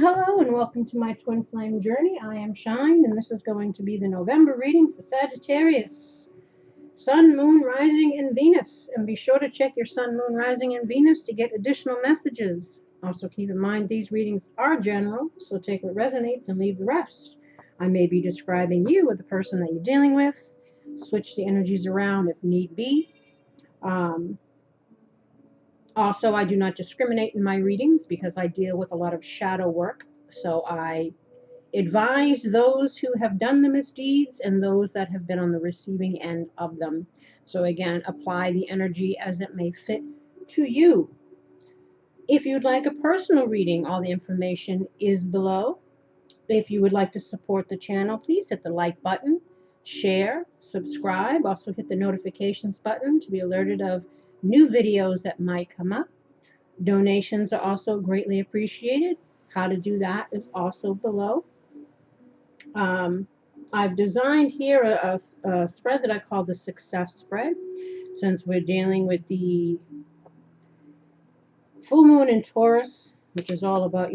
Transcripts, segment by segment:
Hello and welcome to my twin flame journey. I am Shine and this is going to be the November reading for Sagittarius. Sun, Moon, Rising, and Venus. And be sure to check your Sun, Moon, Rising, and Venus to get additional messages. Also keep in mind these readings are general, so take what resonates and leave the rest. I may be describing you or the person that you're dealing with. Switch the energies around if need be. Also, I do not discriminate in my readings because I deal with a lot of shadow work. So I advise those who have done the misdeeds and those that have been on the receiving end of them. So again, apply the energy as it may fit to you. If you'd like a personal reading, all the information is below. If you would like to support the channel, please hit the like button, share, subscribe. Also hit the notifications button to be alerted of new videos that might come up. Donations are also greatly appreciated. How to do that is also below. I've designed here a spread that I call the success spread, since we're dealing with the full moon in Taurus, which is all about,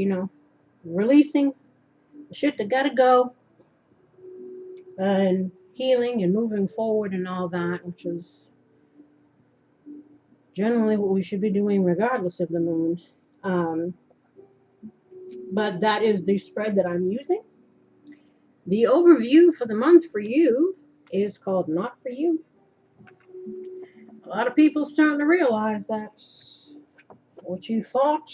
releasing the shit that gotta go and healing and moving forward and all that, which is generally what we should be doing regardless of the moon. But that is the spread that I'm using. The overview for the month for you is called Not For You. A lot of people starting to realize that what you thought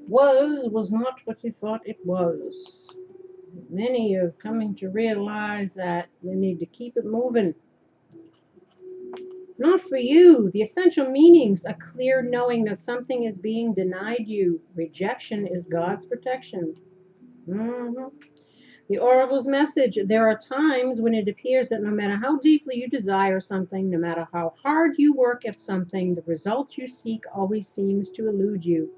was not what you thought it was. Many are coming to realize that they need to keep it moving. Not for you. The essential meanings, a clear knowing that something is being denied you. Rejection is God's protection. The Oracle's message, there are times when it appears that no matter how deeply you desire something, no matter how hard you work at something, the result you seek always seems to elude you.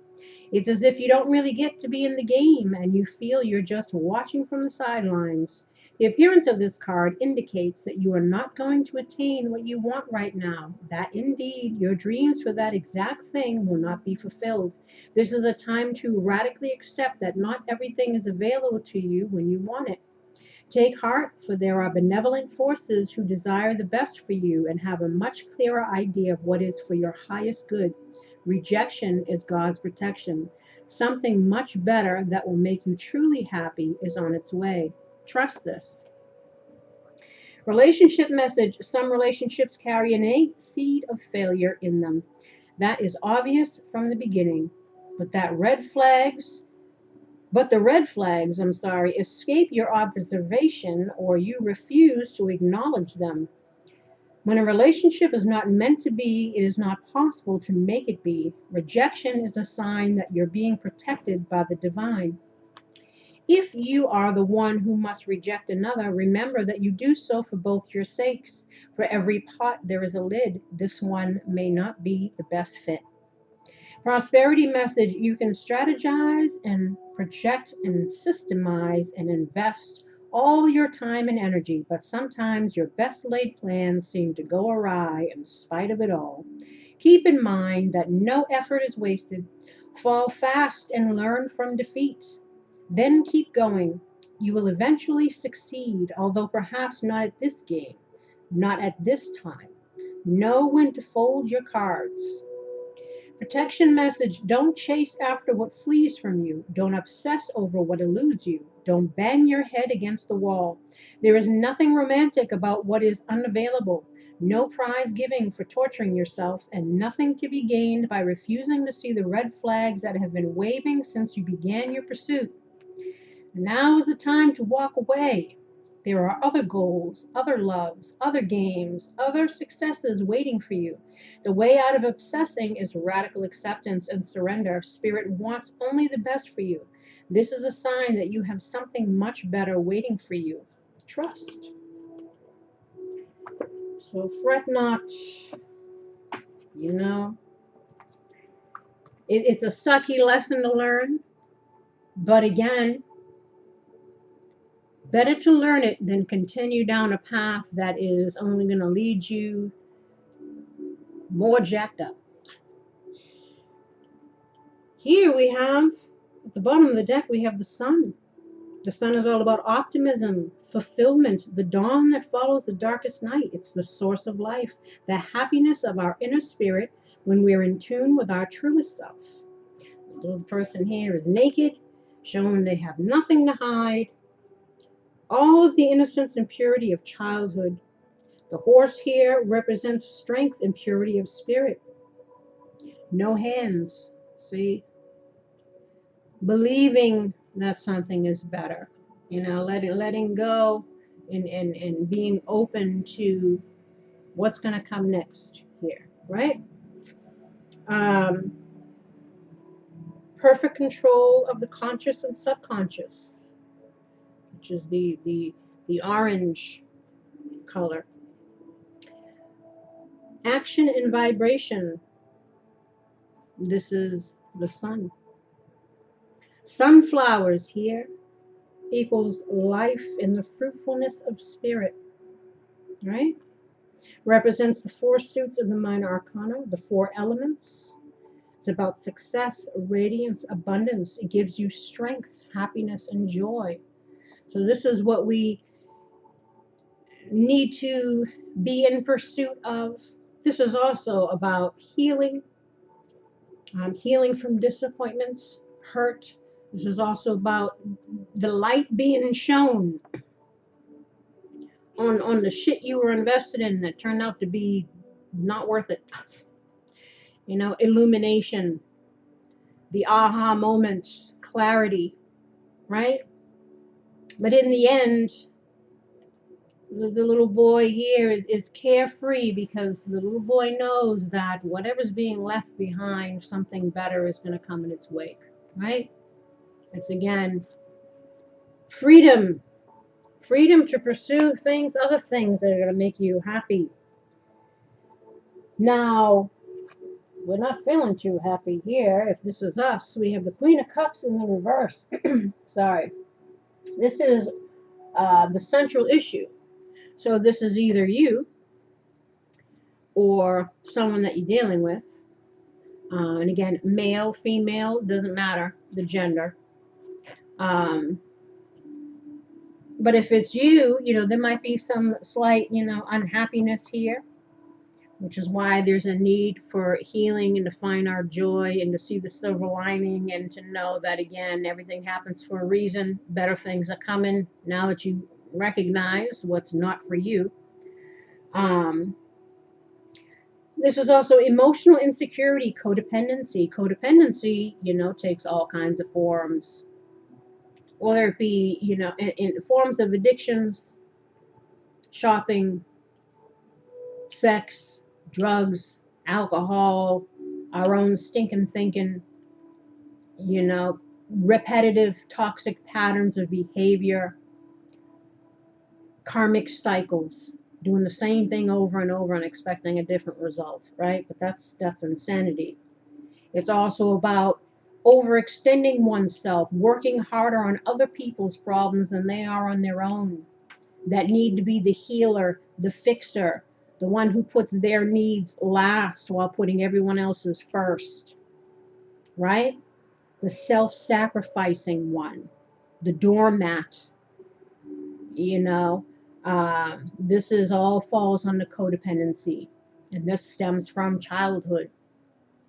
It's as if you don't really get to be in the game and you feel you're just watching from the sidelines. The appearance of this card indicates that you are not going to attain what you want right now, that indeed your dreams for that exact thing will not be fulfilled. This is a time to radically accept that not everything is available to you when you want it. Take heart, for there are benevolent forces who desire the best for you and have a much clearer idea of what is for your highest good. Rejection is God's protection. Something much better that will make you truly happy is on its way. Trust this. Relationship message. Some relationships carry an innate seed of failure in them. That is obvious from the beginning. But the red flags, escape your observation or you refuse to acknowledge them. When a relationship is not meant to be, it is not possible to make it be. Rejection is a sign that you're being protected by the divine. If you are the one who must reject another, remember that you do so for both your sakes. For every pot there is a lid. This one may not be the best fit. Prosperity message. You can strategize and project and systemize and invest all your time and energy, but sometimes your best laid plans seem to go awry in spite of it all. Keep in mind that no effort is wasted. Fall fast and learn from defeat. Then keep going. You will eventually succeed, although perhaps not at this game, not at this time. Know when to fold your cards. Protection message. Don't chase after what flees from you. Don't obsess over what eludes you. Don't bang your head against the wall. There is nothing romantic about what is unavailable. No prize giving for torturing yourself, and nothing to be gained by refusing to see the red flags that have been waving since you began your pursuit. Now is the time to walk away. There are other goals, other loves, other games, other successes waiting for you. The way out of obsessing is radical acceptance and surrender. Spirit wants only the best for you. This is a sign that you have something much better waiting for you. Trust. So fret not. It's a sucky lesson to learn. But again, better to learn it than continue down a path that is only going to lead you more jacked up. Here we have the At the bottom of the deck, we have the sun. The sun is all about optimism, fulfillment, the dawn that follows the darkest night. It's the source of life, the happiness of our inner spirit when we're in tune with our truest self. The little person here is naked, showing they have nothing to hide. All of the innocence and purity of childhood. The horse here represents strength and purity of spirit. No hands, see? Believing that something is better. Letting go and being open to what's going to come next here, right? Perfect control of the conscious and subconscious, which is the orange color. Action and vibration. This is the sun. Sunflowers here equals life in the fruitfulness of spirit, right? Represents the four suits of the minor arcana, the four elements. It's about success, radiance, abundance. It gives you strength, happiness, and joy. So this is what we need to be in pursuit of. This is also about healing, healing from disappointments, hurt. This is also about the light being shown on the shit you were invested in that turned out to be not worth it. Illumination, the aha moments, clarity, right? But in the end, the little boy here is carefree because the little boy knows that whatever's being left behind, something better is going to come in its wake, right? It's again, freedom to pursue other things that are going to make you happy. Now, we're not feeling too happy here. If this is us, we have the Queen of Cups in the reverse. Sorry. This is the central issue. So this is either you or someone that you're dealing with. And again, male, female, doesn't matter the gender. But if it's you, there might be some slight, unhappiness here, which is why there's a need for healing and to find our joy and to see the silver lining and to know that, again, everything happens for a reason. Better things are coming now that you recognize what's not for you. This is also emotional insecurity, codependency. Codependency, takes all kinds of forms. Whether it be, in forms of addictions, shopping, sex, drugs, alcohol, our own stinking thinking, repetitive toxic patterns of behavior, karmic cycles, doing the same thing over and over and expecting a different result, right? But that's insanity. It's also about overextending oneself, working harder on other people's problems than they are on their own, that need to be the healer, the fixer, the one who puts their needs last while putting everyone else's first, right? The self-sacrificing one, the doormat, this is all falls under codependency. And this stems from childhood,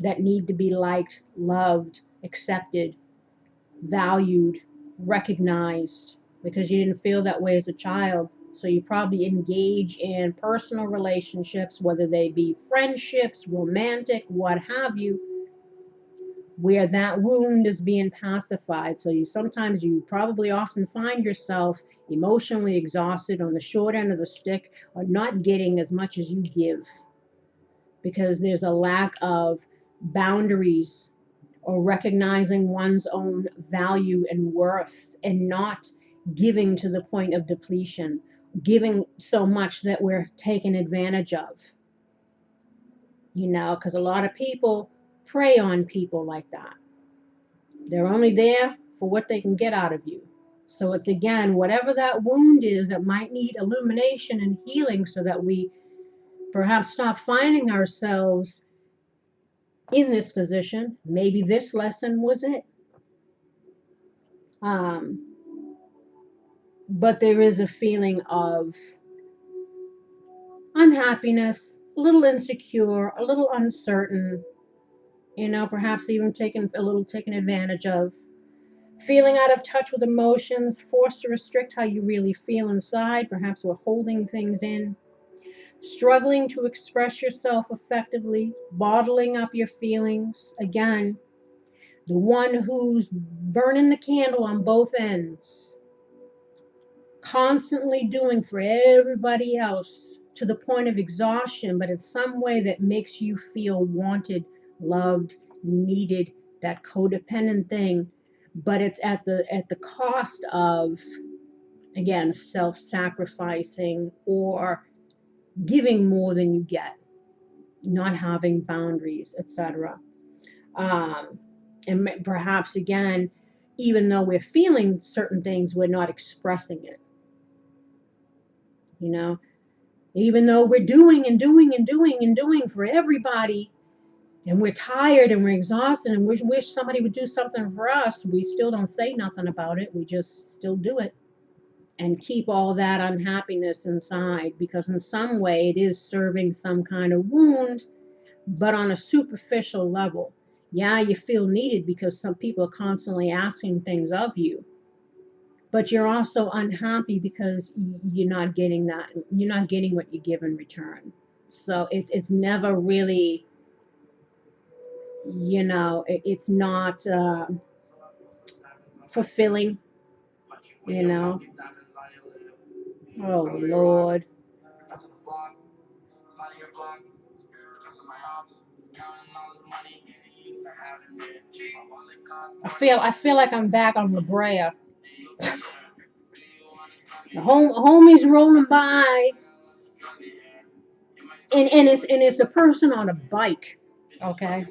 that need to be liked, loved, accepted, valued, recognized, because you didn't feel that way as a child. So you probably engage in personal relationships, whether they be friendships, romantic, what have you, where that wound is being pacified. So sometimes you probably often find yourself emotionally exhausted on the short end of the stick, or not getting as much as you give, because there's a lack of boundaries or recognizing one's own value and worth, and not giving to the point of depletion, giving so much that we're taken advantage of. Because a lot of people prey on people like that. They're only there for what they can get out of you. So it's, again, whatever that wound is that might need illumination and healing, so that we perhaps stop finding ourselves in this position. Maybe this lesson was it. But there is a feeling of unhappiness, a little insecure, a little uncertain, perhaps even taken advantage of, feeling out of touch with emotions, forced to restrict how you really feel inside. Perhaps we're holding things in, struggling to express yourself effectively, bottling up your feelings. Again, the one who's burning the candle on both ends, constantly doing for everybody else to the point of exhaustion, but in some way that makes you feel wanted, loved, needed, that codependent thing. But it's at the cost of, again, self-sacrificing or giving more than you get, not having boundaries, etc. And perhaps, again, even though we're feeling certain things, we're not expressing it. Even though we're doing and doing and doing and doing for everybody, and we're tired and we're exhausted and we wish somebody would do something for us, we still don't say nothing about it. We just still do it and keep all that unhappiness inside, because in some way it is serving some kind of wound, but on a superficial level. Yeah, you feel needed because some people are constantly asking things of you, but you're also unhappy because you're not getting that. You're not getting what you give in return. So it's never really, it's not fulfilling, Oh, Lord. I feel like I'm back on La Brea. The homies rolling by, and it's a person on a bike. Okay,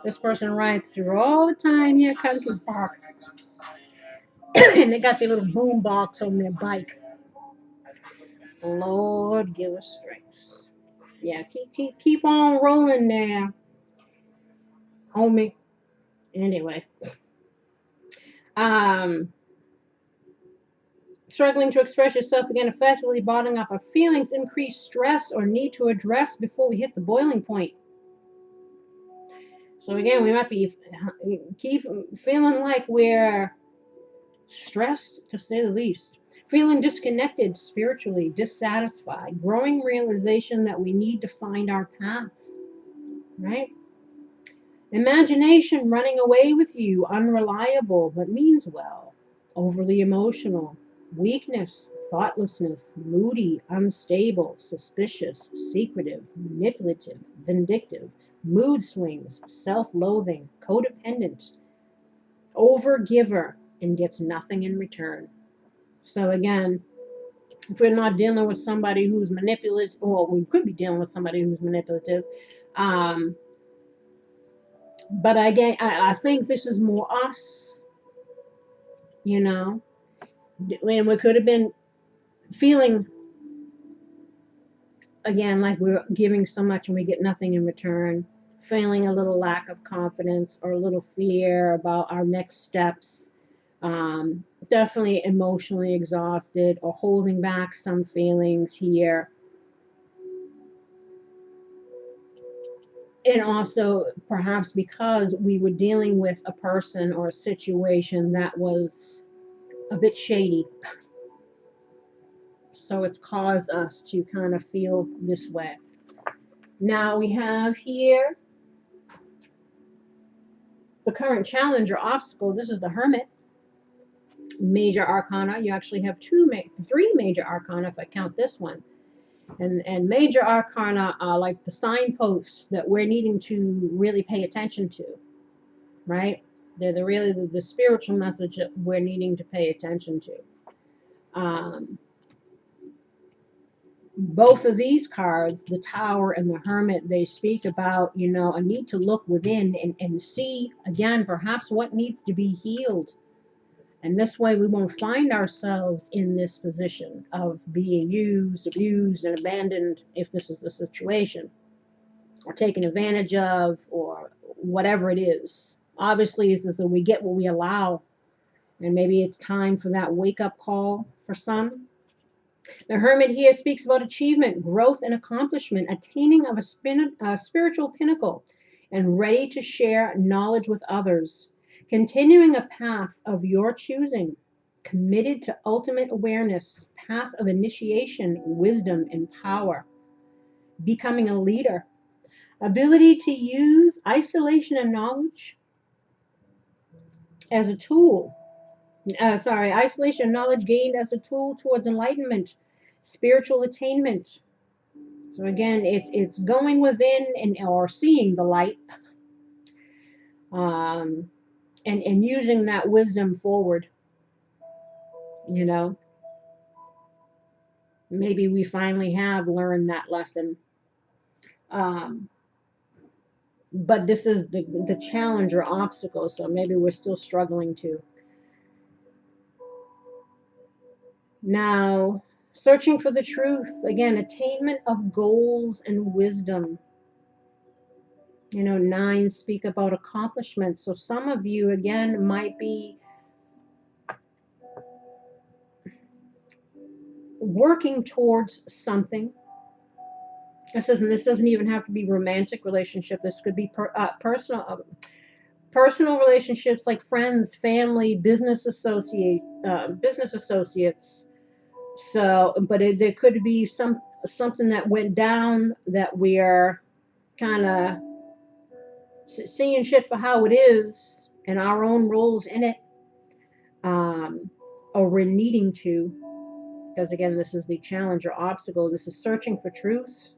this person rides through all the time here, Country Park, and they got their little boom box on their bike. Lord, give us strength. Yeah, keep on rolling there, homie. Anyway, struggling to express yourself again effectively, bottling up our feelings, increased stress or need to address before we hit the boiling point. So again, we might be keep feeling like we're stressed, to say the least. Feeling disconnected spiritually, dissatisfied, growing realization that we need to find our path, right? Imagination running away with you, unreliable but means well, overly emotional, weakness, thoughtlessness, moody, unstable, suspicious, secretive, manipulative, vindictive, mood swings, self-loathing, codependent, overgiver, and gets nothing in return. So again, if we're not dealing with somebody who's manipulative, or we could be dealing with somebody who's manipulative, but again, I think this is more us, and we could have been feeling, again, like we're giving so much and we get nothing in return, feeling a little lack of confidence or a little fear about our next steps, definitely emotionally exhausted or holding back some feelings here. And also perhaps because we were dealing with a person or a situation that was a bit shady. So it's caused us to kind of feel this way. Now we have here the current challenge or obstacle. This is the Hermit. Major arcana. You actually have three major arcana if I count this one. And major arcana are like the signposts that we're needing to really pay attention to, right? They're really the spiritual message that we're needing to pay attention to. Both of these cards, the Tower and the Hermit, they speak about, a need to look within and see, again, perhaps what needs to be healed. And this way we won't find ourselves in this position of being used, abused, and abandoned, if this is the situation, or taken advantage of, or whatever it is. Obviously, it's as though we get what we allow. And maybe it's time for that wake-up call for some. The Hermit here speaks about achievement, growth, and accomplishment, attaining of a spiritual pinnacle, and ready to share knowledge with others, continuing a path of your choosing, committed to ultimate awareness, path of initiation, wisdom, and power, becoming a leader, ability to use isolation and knowledge as a tool. Isolation and knowledge gained as a tool towards enlightenment, spiritual attainment. So again, it's going within and or seeing the light, and using that wisdom forward. You know, maybe we finally have learned that lesson. But this is the challenge or obstacle, so maybe we're still struggling to. Now, searching for the truth, again, attainment of goals and wisdom. You know, 9 speak about accomplishments. So some of you, again, might be working towards something. This doesn't even have to be romantic relationship. This could be personal relationships, like friends, family, business associates. So, but there could be something that went down that we're kind of seeing shit for how it is and our own roles in it, or we're needing to, because again, this is the challenge or obstacle. This is searching for truth,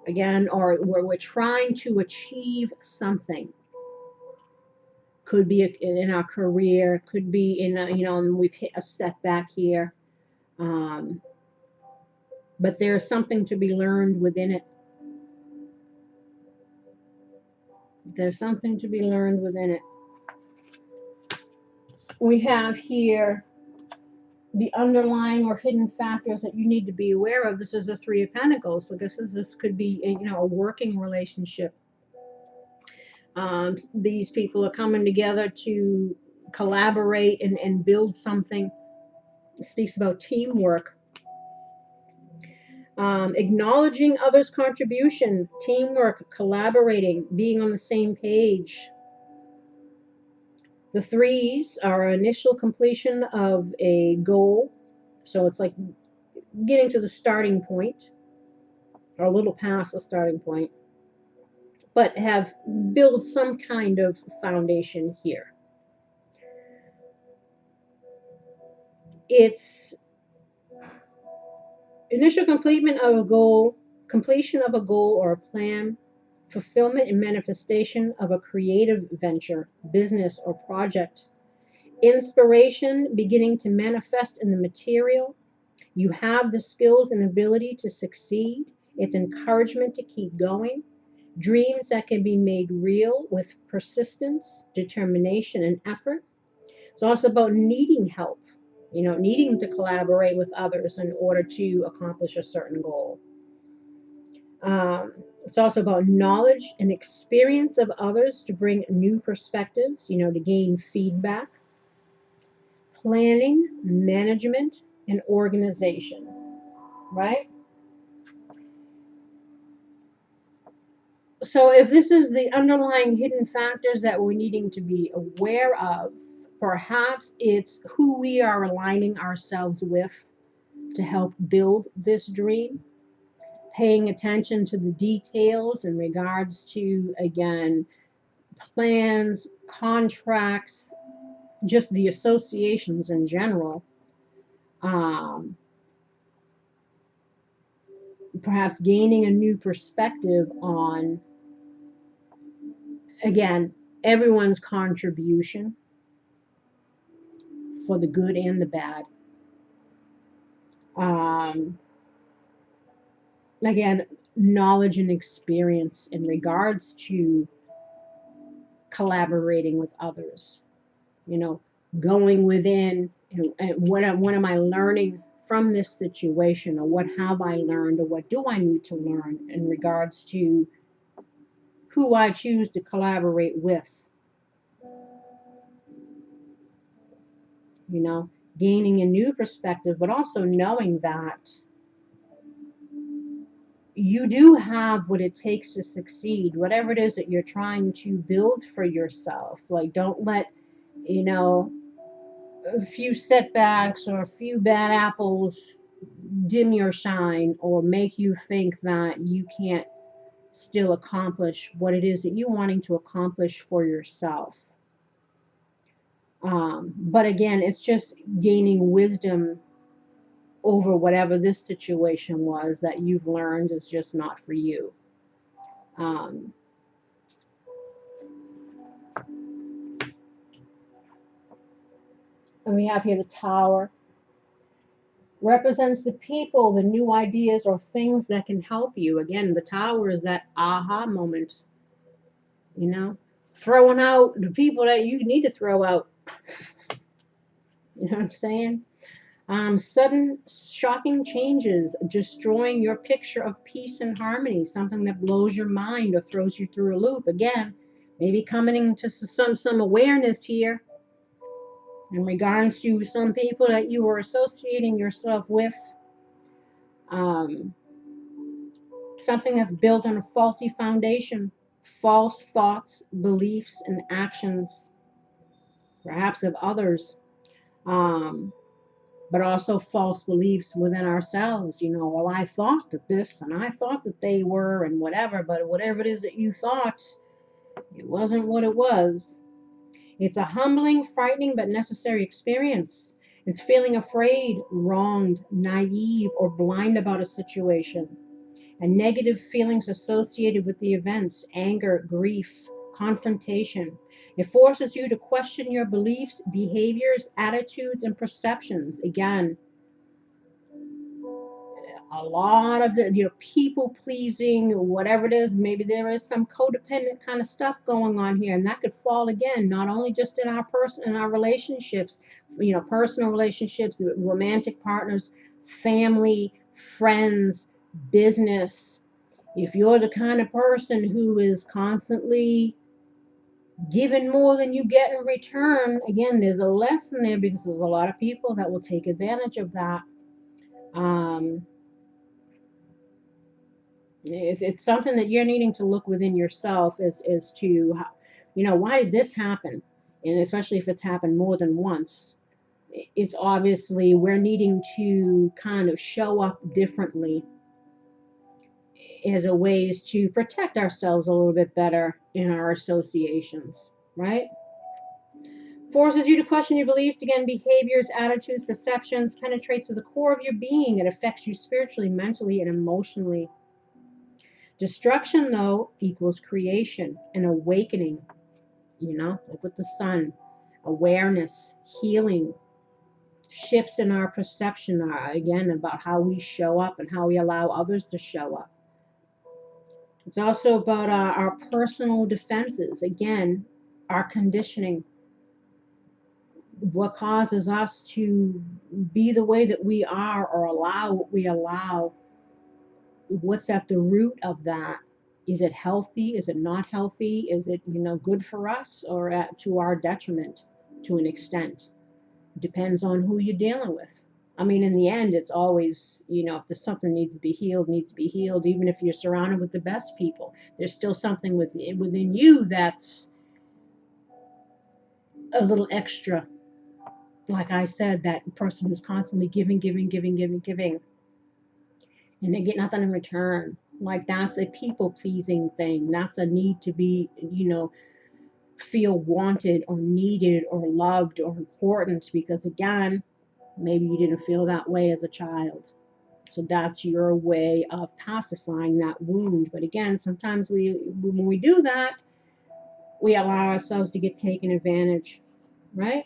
again, or where we're trying to achieve something. Could be in our career, could be in and we've hit a setback here, but there's something to be learned within it. There's something to be learned within it. We have here the underlying or hidden factors that you need to be aware of. This is the 3 of Pentacles. So this could be a working relationship. These people are coming together to collaborate and build something. It speaks about teamwork. Acknowledging others' contribution, teamwork, collaborating, being on the same page. The 3s are initial completion of a goal. So it's like getting to the starting point, or a little past the starting point, but have built some kind of foundation here. It's initial completion of a goal or a plan, fulfillment and manifestation of a creative venture, business, or project. Inspiration beginning to manifest in the material. You have the skills and ability to succeed. It's encouragement to keep going. Dreams that can be made real with persistence, determination, and effort. It's also about needing help, needing to collaborate with others in order to accomplish a certain goal. It's also about knowledge and experience of others to bring new perspectives, to gain feedback. Planning, management, and organization, right? So if this is the underlying hidden factors that we're needing to be aware of, perhaps it's who we are aligning ourselves with to help build this dream, paying attention to the details in regards to, again, plans, contracts, just the associations in general. Perhaps gaining a new perspective on, again, everyone's contribution for the good and the bad. Again, knowledge and experience in regards to collaborating with others, going within, and what am I learning from this situation, or what have I learned, or what do I need to learn in regards to who I choose to collaborate with. you know, gaining a new perspective, but also knowing that you do have what it takes to succeed, whatever it is that you're trying to build for yourself. Like, don't let, you know, a few setbacks or a few bad apples dim your shine or make you think that you can't still accomplish what it is that you're wanting to accomplish for yourself. But again, it's just gaining wisdom over whatever this situation was that you've learned is just not for you. Um, and we have here the Tower. Represents the people, the new ideas or things that can help you. Again, the Tower is that aha moment, you know, throwing out the people that you need to throw out. You know what I'm saying? Sudden, shocking changes, destroying your picture of peace and harmony, something that blows your mind or throws you through a loop. Again, maybe coming to some awareness here in regards to some people that you were associating yourself with. Um, Something that's built on a faulty foundation, false thoughts, beliefs, and actions, perhaps of others. Um, but also false beliefs within ourselves. You know, well, I thought that this and I thought that they were and whatever, but whatever it is that you thought, it wasn't what it was. It's a humbling, frightening, but necessary experience. It's feeling afraid, wronged, naive, or blind about a situation, and negative feelings associated with the events, anger, grief, confrontation. It forces you to question your beliefs, behaviors, attitudes, and perceptions. Again, a lot of the, you know, people pleasing, whatever it is, maybe there is some codependent kind of stuff going on here, and that could fall again not only just in our relationships, you know, personal relationships, romantic partners, family, friends, business. If you're the kind of person who is constantly giving more than you get in return, again, there's a lesson there because there's a lot of people that will take advantage of that. um, it's something that you're needing to look within yourself as to, you know, why did this happen? And especially if it's happened more than once, it's obviously we're needing to kind of show up differently as a ways to protect ourselves a little bit better in our associations, right? Forces you to question your beliefs, again, behaviors, attitudes, perceptions, penetrates to the core of your being. It affects you spiritually, mentally, and emotionally. Destruction, though, equals creation and awakening, you know, like with the sun. Awareness, healing, shifts in our perception, again, about how we show up and how we allow others to show up. It's also about our personal defenses, again, our conditioning, what causes us to be the way that we are or allow what we allow. What's at the root of that? Is it healthy? Is it not healthy? Is it, you know, good for us or to our detriment to an extent? Depends on who you're dealing with. I mean, in the end, it's always, you know, if there's something needs to be healed, needs to be healed. Even if you're surrounded with the best people, there's still something within you that's a little extra. Like I said, that person who's constantly giving, giving, giving, giving, giving, and they get nothing in return. Like, that's a people pleasing thing. That's a need to be, you know, feel wanted or needed or loved or important, because again, maybe you didn't feel that way as a child. So that's your way of pacifying that wound. But again, sometimes when we do that, we allow ourselves to get taken advantage, right?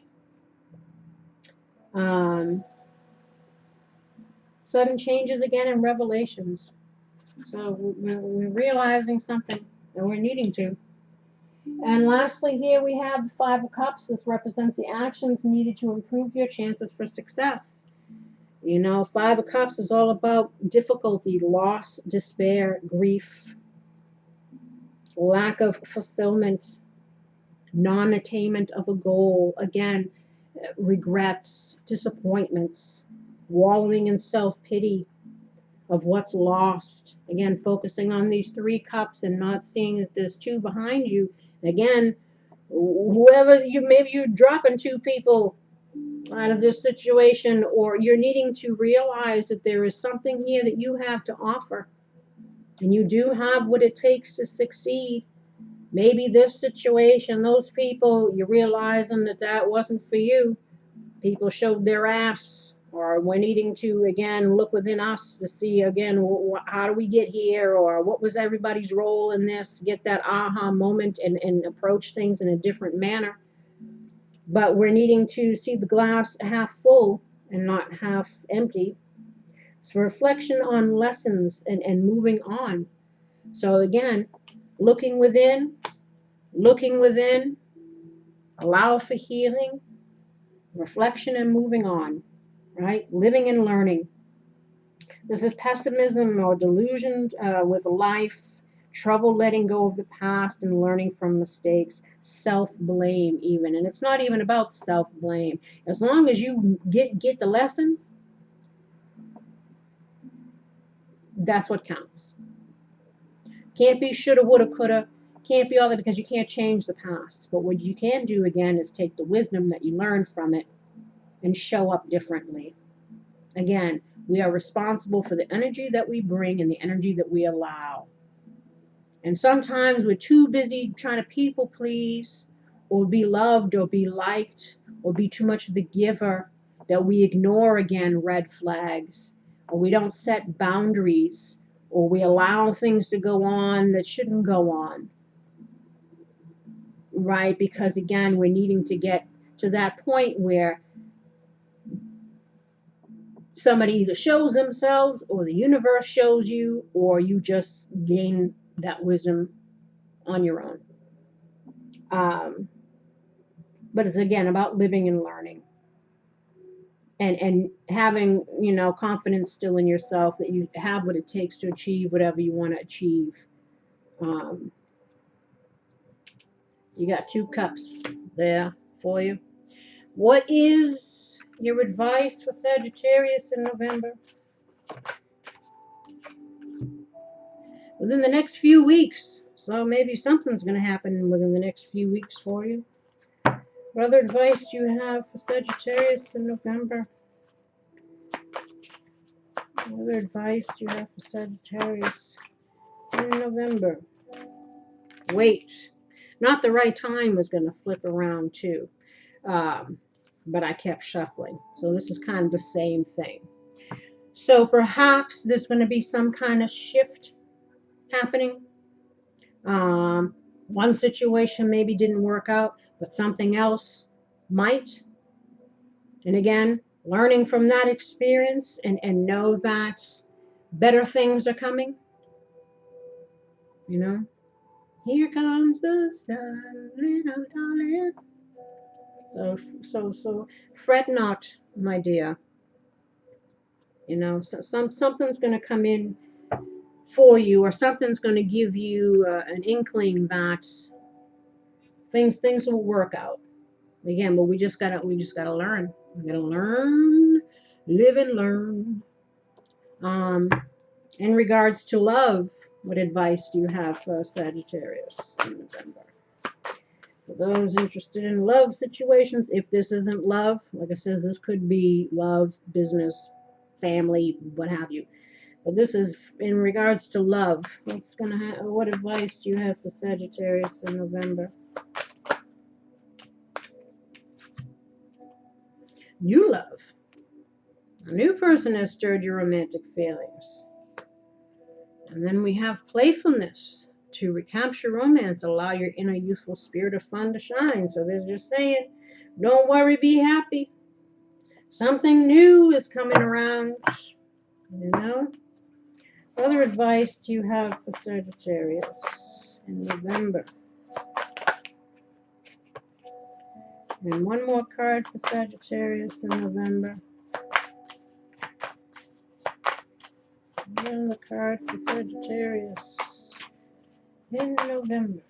Sudden changes again in revelations. So we're realizing something and we're needing to. And lastly, here we have the Five of Cups. This represents the actions needed to improve your chances for success. You know, Five of Cups is all about difficulty, loss, despair, grief, lack of fulfillment, non-attainment of a goal. Again, regrets, disappointments, wallowing in self-pity of what's lost. Again, focusing on these 3 cups and not seeing that there's 2 behind you. Again, whoever you, maybe you're dropping 2 people out of this situation, or you're needing to realize that there is something here that you have to offer, and you do have what it takes to succeed. Maybe this situation, those people, you're realizing that that wasn't for you. People showed their ass, or we're needing to, again, look within us to see, again, how do we get here, or what was everybody's role in this, get that aha moment and approach things in a different manner. But we're needing to see the glass half full and not half empty. It's reflection on lessons and moving on. So again, looking within, allow for healing, reflection, and moving on, right? Living and learning. This is pessimism or delusion with life, trouble letting go of the past and learning from mistakes, self-blame even. And it's not even about self-blame. As long as you get the lesson, that's what counts. Can't be shoulda, woulda, coulda. Can't be all that, because you can't change the past. But what you can do, again, is take the wisdom that you learned from it and show up differently. Again, we are responsible for the energy that we bring and the energy that we allow. And sometimes we're too busy trying to people please, or be loved, or be liked, or be too much of the giver, that we ignore, again, red flags, or we don't set boundaries, or we allow things to go on that shouldn't go on. Right? Because again, we're needing to get to that point where somebody either shows themselves, or the universe shows you, or you just gain that wisdom on your own. But it's again about living and learning, and having, you know, confidence still in yourself that you have what it takes to achieve whatever you want to achieve. You got 2 cups there for you. What is your advice for Sagittarius in November? Within the next few weeks. So maybe something's going to happen within the next few weeks for you. What other advice do you have for Sagittarius in November? What other advice do you have for Sagittarius in November? Wait. Not the right time was going to flip around too. But I kept shuffling. So this is kind of the same thing. So perhaps there's going to be some kind of shift happening. One situation maybe didn't work out, but something else might. And again, learning from that experience and know that better things are coming. You know, here comes the sun, little darling. So fret not, my dear. You know, something's going to come in for you, or something's going to give you an inkling that things will work out. Again, but we just gotta learn. We gotta learn, live and learn. In regards to love, what advice do you have for Sagittarius in November? For those interested in love situations, if this isn't love, like I said, this could be love, business, family, what have you. But this is in regards to love. What advice do you have for Sagittarius in November? New love. A new person has stirred your romantic feelings. And then we have playfulness. To recapture romance, allow your inner youthful spirit of fun to shine. So they're just saying, don't worry, be happy. Something new is coming around. You know? What other advice do you have for Sagittarius in November? And one more card for Sagittarius in November. Another card for Sagittarius in November.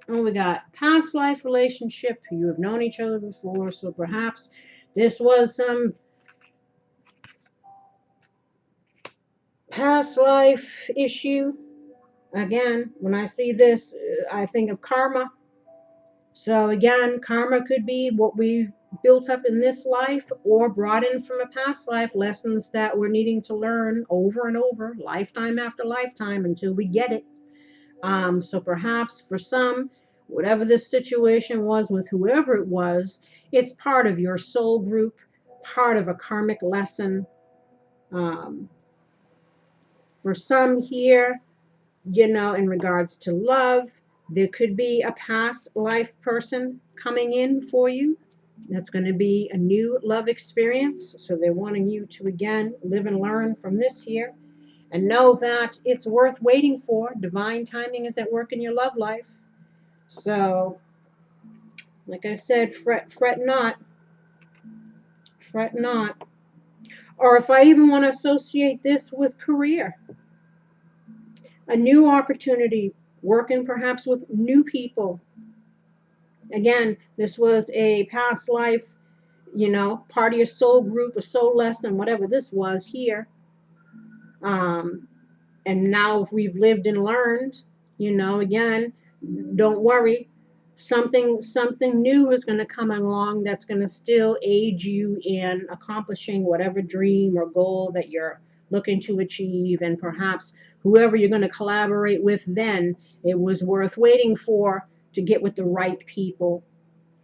And we got past life relationship. You have known each other before, so perhaps this was some past life issue. Again, when I see this, I think of karma. So again, karma could be what we built up in this life or brought in from a past life, lessons that we're needing to learn over and over, lifetime after lifetime, until we get it. So perhaps for some, whatever this situation was with whoever it was, it's part of your soul group, part of a karmic lesson. Um, for some here, in regards to love, there could be a past life person coming in for you. That's going to be a new love experience. So they're wanting you to, again, live and learn from this here. And know that it's worth waiting for. Divine timing is at work in your love life. So, like I said, fret not. Fret not. Or if I even want to associate this with career, a new opportunity, working perhaps with new people. Again, this was a past life, part of your soul group, a soul lesson, whatever this was here. And now if we've lived and learned, again, don't worry. Something new is going to come along that's going to still aid you in accomplishing whatever dream or goal that you're looking to achieve. And perhaps whoever you're going to collaborate with then, it was worth waiting for to get with the right people.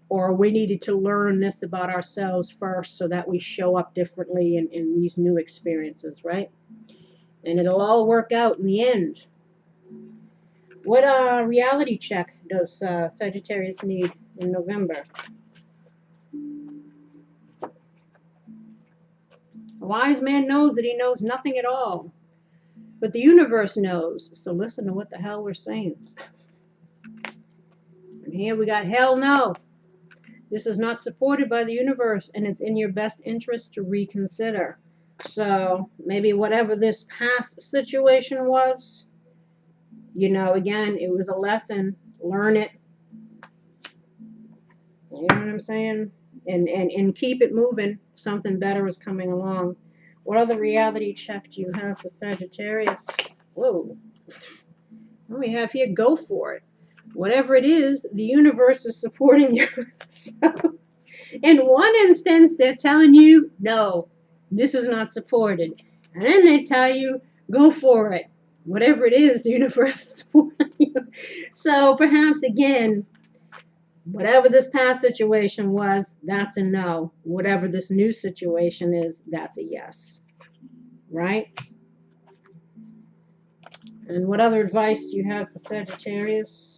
Or we needed to learn this about ourselves first so that we show up differently in these new experiences, right? And it'll all work out in the end. What reality check does Sagittarius need in November? A wise man knows that he knows nothing at all. But the universe knows. So listen to what the hell we're saying. And here we got hell no. This is not supported by the universe, and it's in your best interest to reconsider. So maybe whatever this past situation was, again, it was a lesson. Learn it. You know what I'm saying? And keep it moving. Something better is coming along. What other reality check do you have for Sagittarius? Whoa. What we have here, go for it. Whatever it is, the universe is supporting you. So, in one instance, they're telling you, no, this is not supported. And then they tell you, go for it. Whatever it is, the universe is supporting you. So perhaps, again, whatever this past situation was, that's a no. Whatever this new situation is, that's a yes. Right? And what other advice do you have for Sagittarius?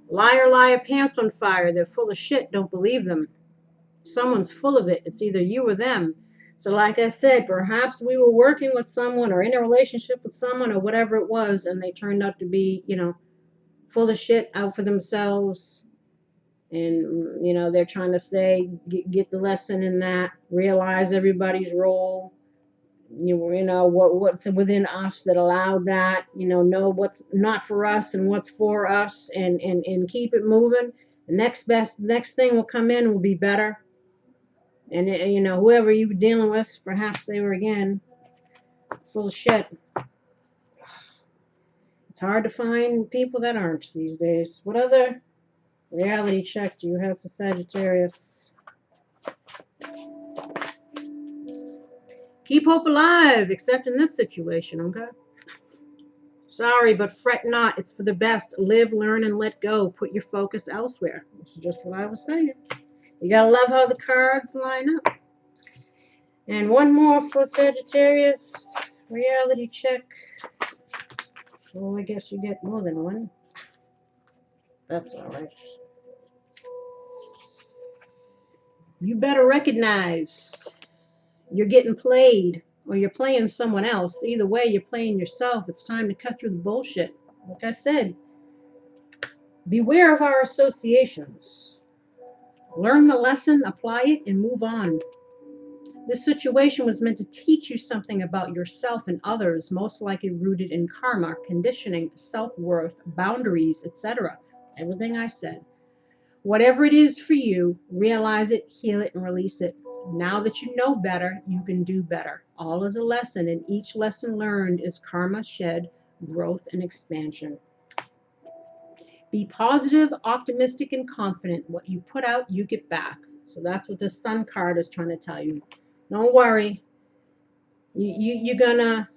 Liar, liar, pants on fire. They're full of shit. Don't believe them. Someone's full of it. It's either you or them. So like I said, perhaps we were working with someone or in a relationship with someone or whatever it was, and they turned out to be, full of shit, out for themselves. And, they're trying to say, get the lesson in that, realize everybody's role. What's within us that allowed that, know what's not for us and what's for us, and keep it moving. The next thing will come in will be better. And whoever you were dealing with, perhaps they were, again, full of shit. It's hard to find people that aren't these days. What other reality check do you have for Sagittarius? Keep hope alive, except in this situation, okay? Sorry, but fret not. It's for the best. Live, learn, and let go. Put your focus elsewhere. This is just what I was saying. You gotta love how the cards line up. And one more for Sagittarius. Reality check. Well, I guess you get more than one. That's alright. You better recognize you're getting played, or you're playing someone else. Either way, you're playing yourself. It's time to cut through the bullshit. Like I said, beware of our associations. Learn the lesson, apply it, and move on. This situation was meant to teach you something about yourself and others, most likely rooted in karma, conditioning, self-worth, boundaries, etc. Everything I said. Whatever it is for you, realize it, heal it, and release it. Now that you know better, you can do better. All is a lesson, and each lesson learned is karma shed, growth, and expansion. Be positive, optimistic, and confident. What you put out, you get back. So that's what the Sun card is trying to tell you. Don't worry. You're gonna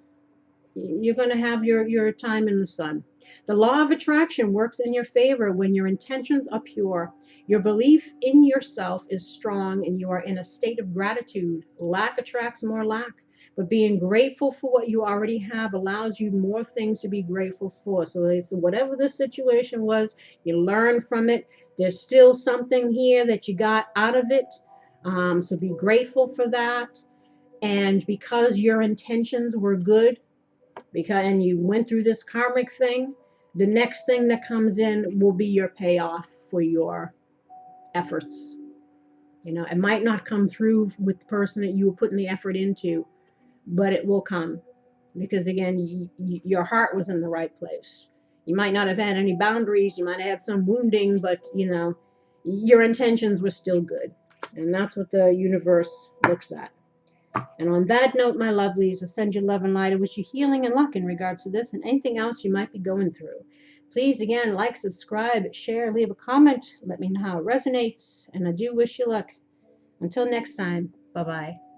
have your time in the sun. The law of attraction works in your favor when your intentions are pure. Your belief in yourself is strong and you are in a state of gratitude. Lack attracts more lack, but being grateful for what you already have allows you more things to be grateful for. So they said, whatever the situation was, you learn from it. There's still something here that you got out of it. So be grateful for that. And because your intentions were good, and you went through this karmic thing, the next thing that comes in will be your payoff for your efforts. You know, it might not come through with the person that you were putting the effort into, but it will come because, again, your heart was in the right place. You might not have had any boundaries, you might have had some wounding, but, you know, your intentions were still good. And that's what the universe looks at. And on that note, my lovelies, I send you love and light. I wish you healing and luck in regards to this and anything else you might be going through. Please, again, like, subscribe, share, leave a comment. Let me know how it resonates. And I do wish you luck. Until next time, bye-bye.